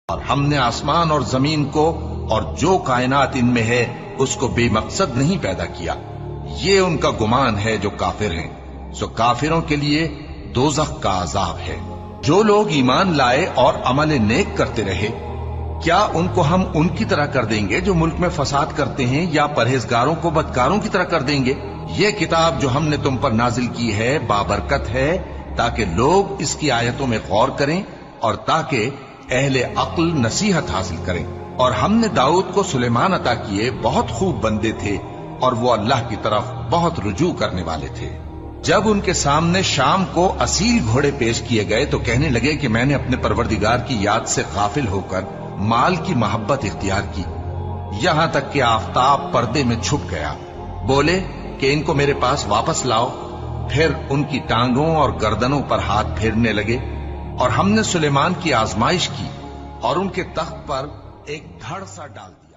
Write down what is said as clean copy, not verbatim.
اور ہم نے آسمان اور زمین کو اور جو کائنات ان میں ہے اس کو بے مقصد نہیں پیدا کیا۔ یہ ان کا گمان ہے جو کافر ہیں، سو کافروں کے لیے دوزخ کا عذاب ہے۔ جو لوگ ایمان لائے اور عمل نیک کرتے رہے، کیا ان کو ہم ان کی طرح کر دیں گے جو ملک میں فساد کرتے ہیں، یا پرہیزگاروں کو بدکاروں کی طرح کر دیں گے؟ یہ کتاب جو ہم نے تم پر نازل کی ہے بابرکت ہے، تاکہ لوگ اس کی آیتوں میں غور کریں اور تاکہ اہل عقل نصیحت حاصل کریں۔ اور ہم نے داؤد کو سلیمان عطا کیے، بہت خوب بندے تھے اور وہ اللہ کی طرف بہت رجوع کرنے والے تھے۔ جب ان کے سامنے شام کو اصیل گھوڑے پیش کیے گئے تو کہنے لگے کہ میں نے اپنے پروردگار کی یاد سے غافل ہو کر مال کی محبت اختیار کی، یہاں تک کہ آفتاب پردے میں چھپ گیا۔ بولے کہ ان کو میرے پاس واپس لاؤ۔ پھر ان کی ٹانگوں اور گردنوں پر ہاتھ پھیرنے لگے، اور ہم نے سلیمان کی آزمائش کی اور ان کے تخت پر ایک دھڑ سا ڈال دیا۔